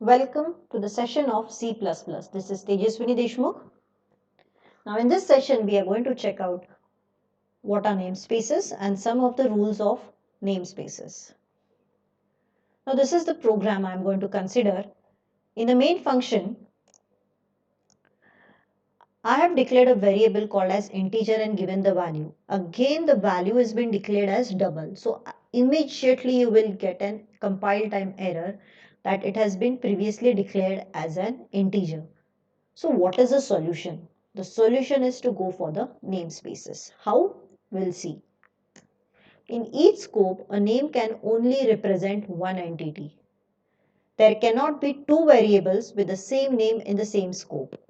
Welcome to the session of C++. This is Tejaswini Deshmukh. Now in this session we are going to check out what are namespaces and some of the rules of namespaces. Now this is the program I am going to consider. In the main function, I have declared a variable called as integer and given the value. Again the value has been declared as double. So immediately you will get an compile time error that it has been previously declared as an integer. So what is the solution? The solution is to go for the namespaces. How? We'll see. In each scope, a name can only represent one entity. There cannot be two variables with the same name in the same scope.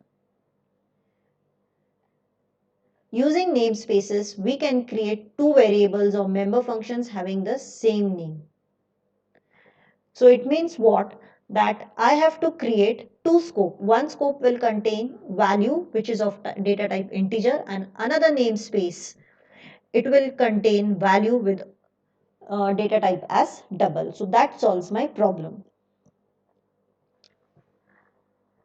Using namespaces, we can create two variables or member functions having the same name. So it means what? That I have to create two scopes. One scope will contain value, which is of data type integer, and another namespace. It will contain value with data type as double. So that solves my problem.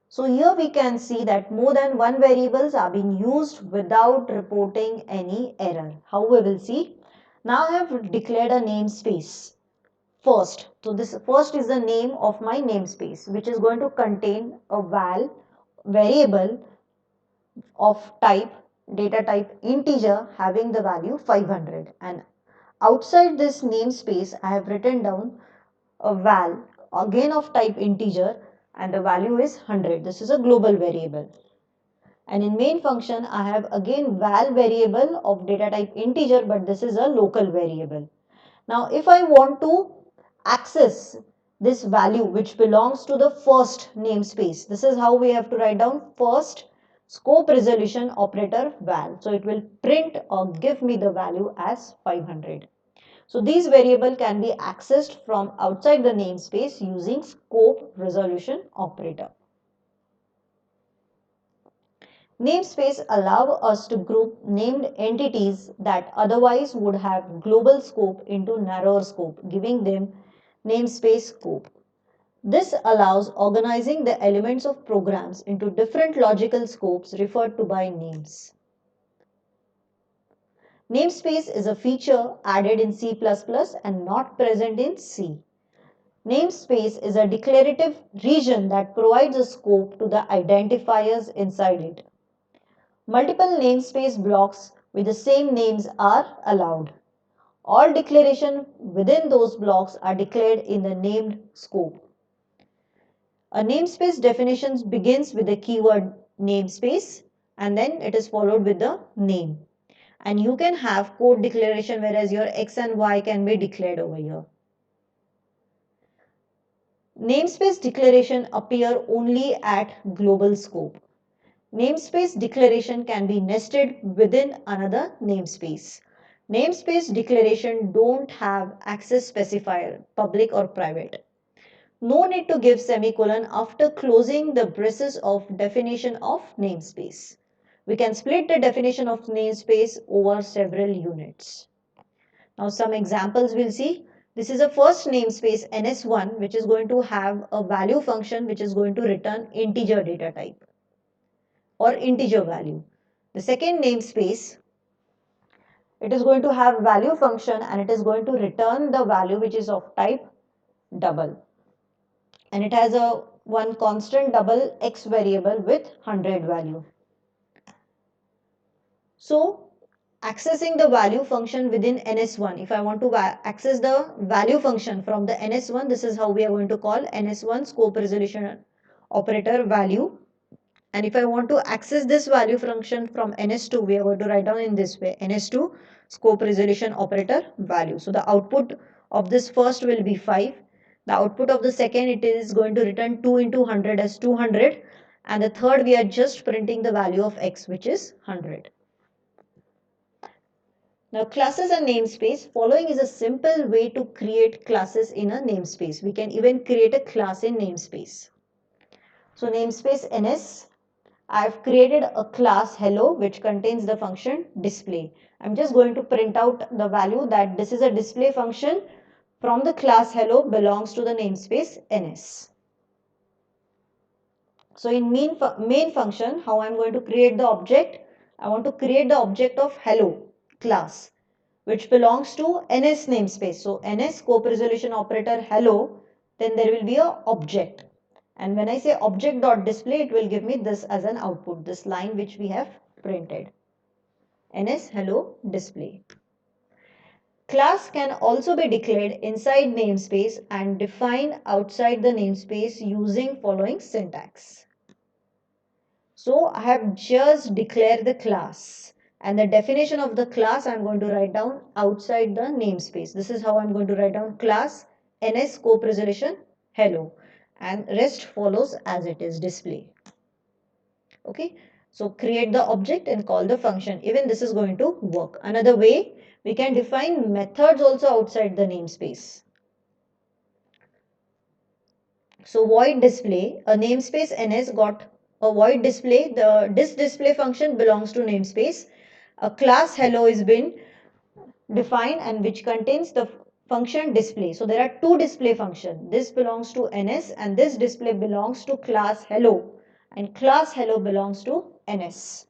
So here we can see that more than one variables are being used without reporting any error. How we will see? Now I have declared a namespace first. So this first is the name of my namespace, which is going to contain a variable of type data type integer having the value 500, and outside this namespace I have written down a val again of type integer and the value is 100. This is a global variable. And in main function I have again val variable of data type integer, but this is a local variable. Now if I want to access this value which belongs to the first namespace, this is how we have to write down first scope resolution operator val. So it will print or give me the value as 500. So these variable can be accessed from outside the namespace using scope resolution operator. Namespace allow us to group named entities that otherwise would have global scope into narrower scope, giving them namespace scope. This allows organizing the elements of programs into different logical scopes referred to by names. Namespace is a feature added in C++ and not present in C. Namespace is a declarative region that provides a scope to the identifiers inside it. Multiple namespace blocks with the same names are allowed. All declarations within those blocks are declared in the named scope. A namespace definition begins with the keyword namespace and then it is followed with the name. And you can have code declaration whereas your X and Y can be declared over here. Namespace declaration appear only at global scope. Namespace declaration can be nested within another namespace. Namespace declaration don't have access specifier, public or private. No need to give semicolon after closing the braces of definition of namespace. We can split the definition of namespace over several units. Now some examples we'll see. This is a first namespace ns1 which is going to have a value function which is going to return integer data type or integer value. The second namespace, it is going to have value function and it is going to return the value which is of type double. And it has a one constant double x variable with 100 value. So accessing the value function within ns1, if I want to access the value function from the ns1, this is how we are going to call ns1 scope resolution operator value. And if I want to access this value function from ns2, we are going to write down in this way, ns2 scope resolution operator value. So the output of this first will be 5. The output of the second, it is going to return 2 into 100 as 200. And the third, we are just printing the value of x, which is 100. Now classes and namespace, following is a simple way to create classes in a namespace. We can even create a class in namespace. So namespace ns, I've created a class hello which contains the function display. I'm just going to print out the value that this is a display function from the class hello belongs to the namespace ns. So in main function, how I'm going to create the object? I want to create the object of hello class, which belongs to NS namespace. So NS scope resolution operator hello, then there will be a object. And when I say object dot display, it will give me this as an output, this line which we have printed. NS hello display. Class can also be declared inside namespace and defined outside the namespace using following syntax. So I have just declared the class, and the definition of the class I'm going to write down outside the namespace. This is how I'm going to write down class NS scope resolution hello, and rest follows as it is display. Okay, so create the object and call the function. Even this is going to work. Another way, we can define methods also outside the namespace. So void display, a namespace NS got a void display. The display function belongs to namespace. A class hello is been defined and which contains the function display. So there are two display functions. This belongs to NS and this display belongs to class hello, and class hello belongs to NS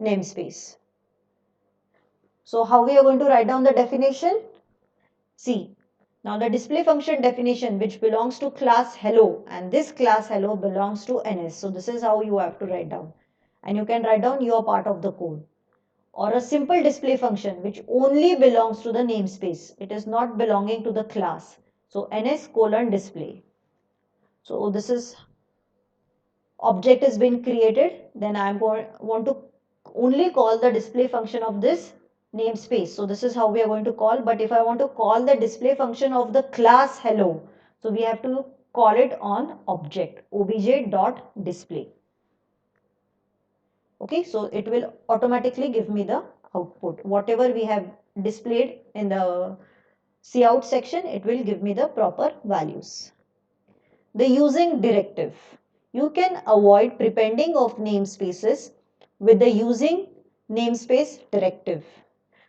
namespace. So how we are going to write down the definition? See, now the display function definition which belongs to class hello, and this class hello belongs to NS. So this is how you have to write down, and you can write down your part of the code. Or a simple display function which only belongs to the namespace. It is not belonging to the class. So NS colon display. So this is object has been created. Then I am going want to only call the display function of this namespace. So this is how we are going to call. But if I want to call the display function of the class hello, so we have to call it on object obj dot display. Okay, so it will automatically give me the output. Whatever we have displayed in the cout section, it will give me the proper values. The using directive. You can avoid prepending of namespaces with the using namespace directive.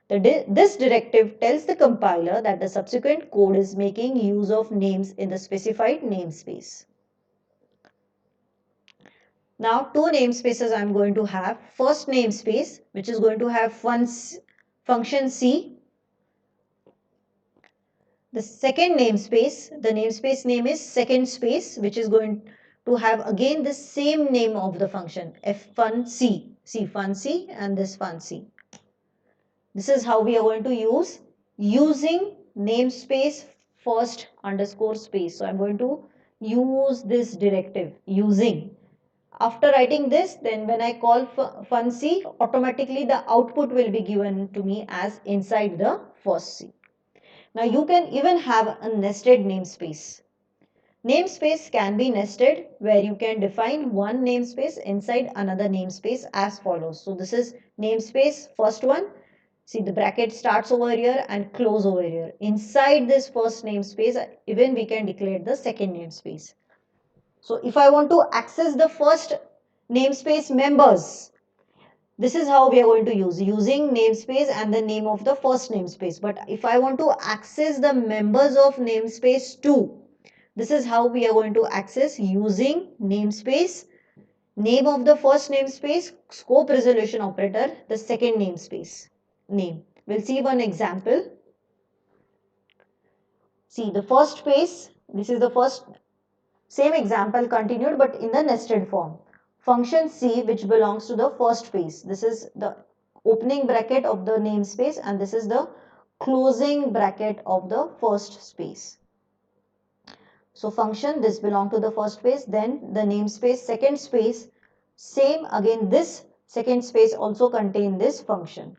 This directive tells the compiler that the subsequent code is making use of names in the specified namespace. Now two namespaces I am going to have. First namespace which is going to have function C. The second namespace, the namespace name is second space, which is going to have again the same name of the function f1c. See func and this func. This is how we are going to use using namespace first underscore space. So I am going to use this directive using. After writing this, then when I call func, automatically the output will be given to me as inside the first C. Now you can even have a nested namespace. Namespace can be nested where you can define one namespace inside another namespace as follows. So this is namespace first one. See the bracket starts over here and close over here. Inside this first namespace, even we can declare the second namespace. So if I want to access the first namespace members, this is how we are going to use using namespace and the name of the first namespace. But if I want to access the members of namespace 2, this is how we are going to access using namespace, name of the first namespace, scope resolution operator, the second namespace name. We'll see one example. See the first space, this is the first. Same example continued but in the nested form. Function C which belongs to the first space. This is the opening bracket of the namespace and this is the closing bracket of the first space. So function this belongs to the first space, then the namespace second space, same again this second space also contain this function.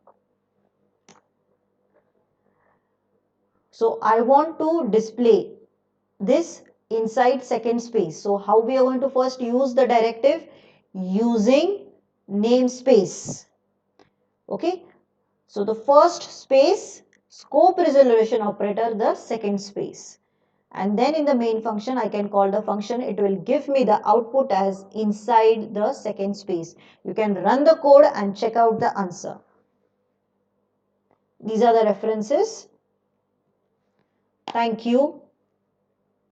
So I want to display this inside second space. So how we are going to first use the directive? Using namespace. Okay. So the first space, scope resolution operator, the second space. And then in the main function, I can call the function. It will give me the output as inside the second space. You can run the code and check out the answer. These are the references. Thank you.